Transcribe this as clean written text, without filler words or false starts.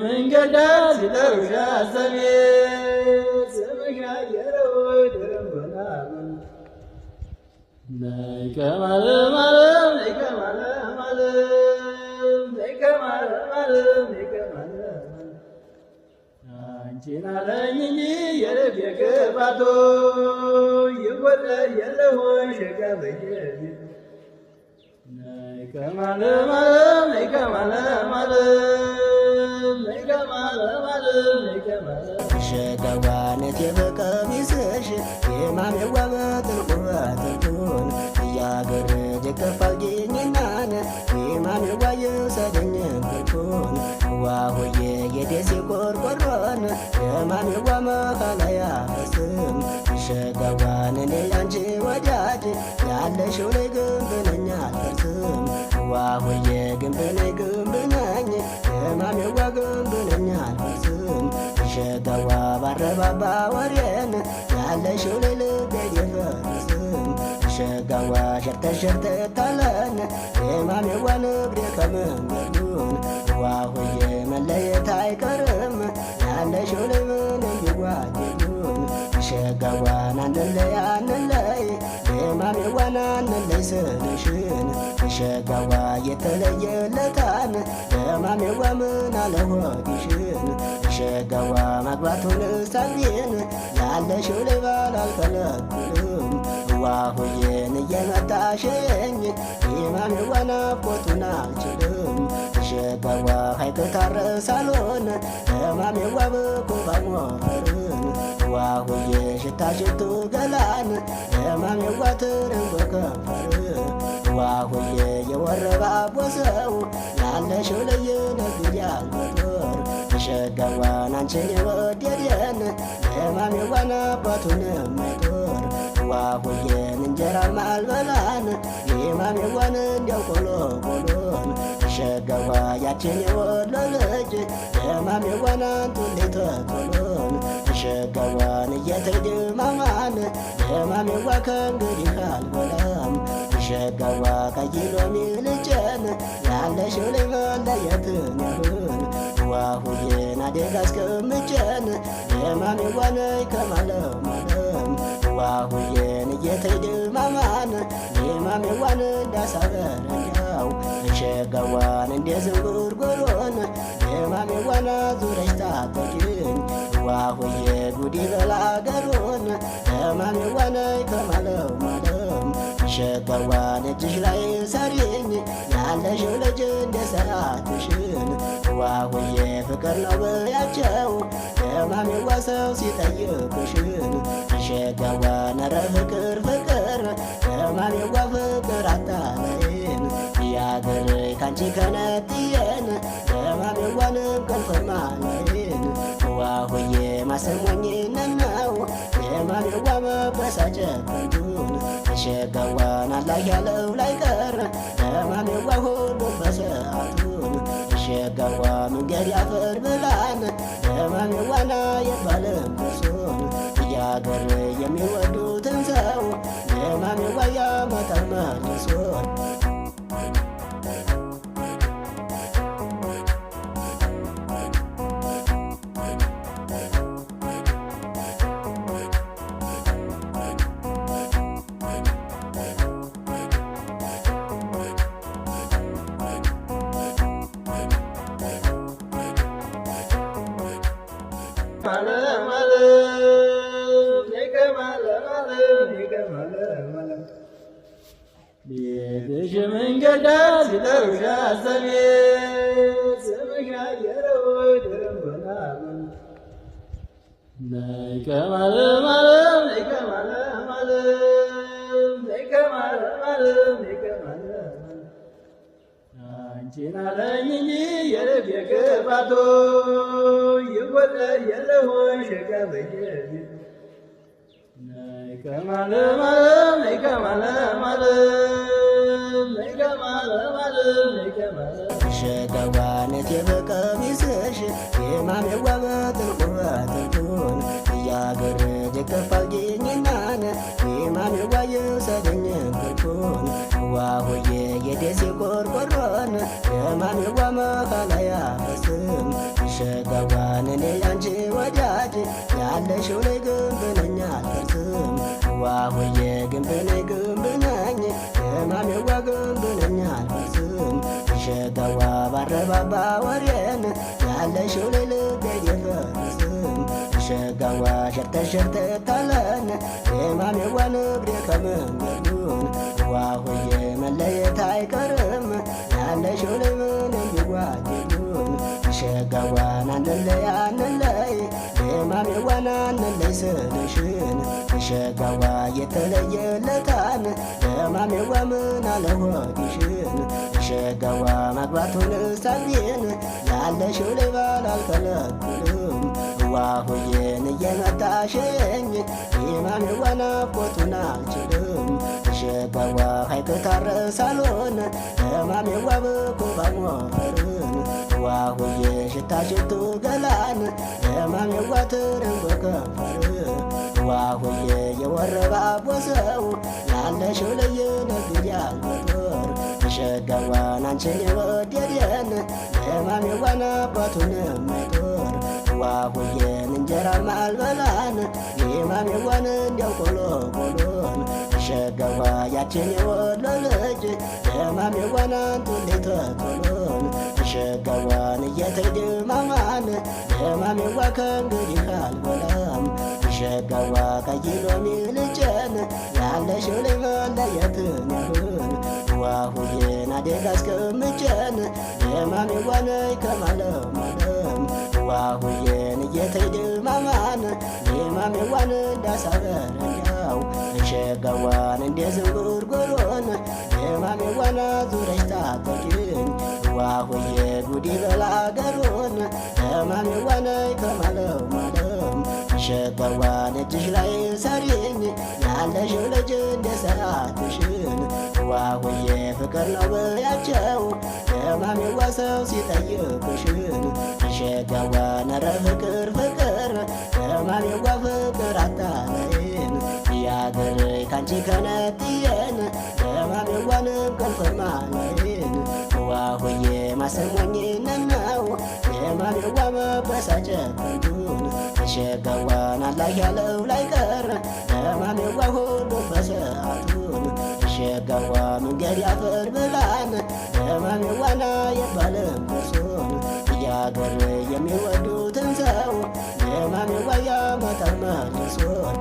መንገድ ሲጠሩሽ አሰቤ ስምሽ አየረው ድረምበናምን ነይ ከማለም አለም ነይ ከማለም አለም ነይ ከማለም አለም ነይ ከማለም አንቺን አለኝ እንጂ የልቤ ክፋቱ ይወደድ የለሆን ሸጋ በየቤቱ ነይ ከማለም አለም ነይ ከማለም አለም ነይ ከማለም አለም ነይ ከማለም ሸጋዋነት የበቀሚስሽ የማሜዋ በጥልቁን እያገረጀ ከፋልጌኝናን የማሜዋ የውሰደኝ ብርኩን ዋሆዬ የደሴ ቆርቆሮን የማሜዋ መካላያ በስም ሸጋዋን እኔ ያንቺ ወዳጅ ያለሽው ላይ ግንብ ነኝ አልፈርስም ዋሆዬ ግንብ ነኝ ግንብ ነኝ የማሜዋ ግንብ ነኝ አልፈርስም ሸጋዋ ባረባባ ወሬን ያለሽው ላይ ልቤ የፈርስም ሸጋዋ ሸርተሸርተታለን የማሜዋ ንግሬ ከመንገዱን ዋሆዬ መለየት አይቀርም ያለሽው ላይ ምን እንዲጓደዱን ሸጋዋን አንለይ አንለይ የማሜዋን አንለይ ስልሽን ሸጋዋ የተለየለታን የማሜዋ ምን አለሆድሽን ሸጋዋ ማግባቱን ሳቢን ያለሽው ላይ ባል አልከለክልም ዋሆዬን እየመጣሽኝ የማሜዋ ናፍቆቱን አልችልም ሸጋዋ ሐይቅ ታረሳሎን የማሜዋ በኮባ ሞፈርን ዋሆዬ ሽታ ሽቱ ገላን የማሜዋ ትርንጎ ከንፈር ዋሆዬ የወረባ ቦሰው ያለሽው ላይ ነግያል በጦር ሸጋዋን አንቺን የወደደን የማሜዋን አባቱን መጦር ዋሆዬን እንጀራ ማልበላን የማሜዋን እንዲያው ቆሎ ቆሎን ሸጋዋ ያችን የወሎ ልጅ የማሜዋን አንቱሌተ ቶሎን ሸጋዋን እየተድማማን የማሜዋ ከእንግዲህ አልበላም ሸጋዋ ቀይሎሚ ልጄን ያለሽው ላይ መለየትን ያህን ዋሆዬን አደጋ አስቀምጬን የማሜዋን ከማለማለም ዋሆዬን እየተድማማን የማሜዋን እንዳሳበረኛው ሸጋዋን እንደ ዝንጉርጉሮን የማሜዋን ዙረሽ ታጠቂኝ ዋሆዬ ጉዲ በላገሩን የማሜዋን ከማለማለም ሸጋዋን እጅሽ ላይ ሰሪኝ ያለሽው ልጅ እንደ ሰዓትሽን ዋሆዬ ፍቅር ነው በያቸው የማሜዋ ሰው ሲጠይቅሽን ሸጋዋን ኧረ ፍቅር ፍቅር የማሜዋ ፍቅር አታለይን ያገር ካንቺ ከነጥየን የማሜዋንም ቀልፈማለይን ዋሆዬ ማሰሞኝነት ነው የማሜዋ መበሳጨት ከንቱን ሸጋዋን አላህ ያለው ላይ ቀር የማሜዋ ሁሉም በሰዓቱን ሸጋዋ መንገድ ያፈር ብላን የማሜዋና የባለም ደርሶን እያገር የሚወዱትን ሰው የማሜዋ ያመጣል መልሶን ቤትሽ መንገድ ሲጠሩሽ አሰቤ ስምሽ አየረው ድረምበናምን ነይ ከማለም አለም ነይ ከማለም አለም ነይ ከማለም አለም ነይ ከማለም አንቺን አለኝ እንጂ የልቤ ክፋቱ ይወደድ የለሆን ሸጋ በየቤቱ ነይ ከማለም አለም ነይ ከማለም አለም ነይ ከማለም አለም ነይ ከማለም ሸጋዋነት የበቀሚስሽ የማሜዋ በጥልቁን እያገረጀ ከፋልጌኝናን የማሜዋ የውሰደኝ ብርኩን ዋሆዬ የደሴ ቆርቆሮን የማሜዋ መካላያ በስም ሸጋዋን እኔ ያንቺ ወዳጅ ያለሽው ላይ ግንብ ነኝ አልፈርስም ዋሆዬ ግንብ ነኝ ግንብ ነኝ የማሜዋ ግንብ ነኝ አልፈርስም ሸጋዋ ባረባባ ወሬን ያለሽው ላይ ልቤ አይፈርስም ሸጋዋ ሸርተሸርተታለን የማሜዋን እግሬ ከመንገዱን ዋሆዬ መለየት አይቀርም ያለሽው ላይ ምንም ቢጓደሉን ሸጋዋን አንለይ አንለይ የማሜዋን አንለይ ስልሽን ሸጋዋ የተለየለታን የማሜዋ ምን አለሆድሽን ሸጋዋ ማግባቱን ሳቢን ያለሽው ላይ ባል አልከለክልም ዋሆዬን እየመጣሽኝ የማሜዋ ናፍቆቱን አልችልም ሸጋዋ ሐይቅ ታረሳሎን የማሜዋ በኮባ ሞፈርን ዋሆዬ ሽታሽቱ ገላን የማሜዋ ትርንጎ ከንፈር ዋሆዬ የወረባ ቦሰው ያለሽው ለየነግድ ያልበጦር ሸጋዋን አንቺን የወደደን የማሜዋን አባቱን መጦር ዋሆዬን እንጀራም አልበላን የማሜዋን እንዲያው ቆሎ ቆሎን ሸጋዋ ያችን የወሎ ልጅ የማሜዋን አንቱሌ ተቶሎን ሸጋዋን እየተድማማን የማሜዋ ከእንግዲህ አልበላም ሸጋዋ ከኪሎሚ ልጄን ያለሽው ላይ መለየትን ይሁን ዋሆዬን አደጋ አስቀምጬን የማሜዋን ከማለማለም ዋሆዬን እየተድማማን የማሜዋን እንዳሳበረኛው ሸጋዋን እንደ ዝንጉርጉሮን የማሜዋን ዙረሽ ታጠቂኝ ዋሆዬ ጉዲ በላገሩን የማሜዋን ከማለማለም ሸጋዋን እጅሽ ላይ ሰሪኝ ያለሽው ልጅ እንደ ሰዓትሽን ዋሆዬ ፍቅር ነው በያቸው የማሜዋ ሰው ሲጠይቅሽን ሸጋዋን ኧረ ፍቅር ፍቅር የማሜዋ ፍቅር አታለይን ያገር ካንቺ ከነጥየን የማሜዋንም ከንፈርማለይን ዋሆዬ ማሰሞኝነት ነው የማሜዋ መበሳጨት ከንቱን ሸጋዋን አላህ ያለው ላይ ቀር የማሜዋ ሁሉም በሰዓቱን ሸጋዋ መንገድ ያፈር ብላን የማሜዋና የባለም ደርሶን ያገር የሚወዱትን ሰው የማሜዋ ያመጣል መልሶን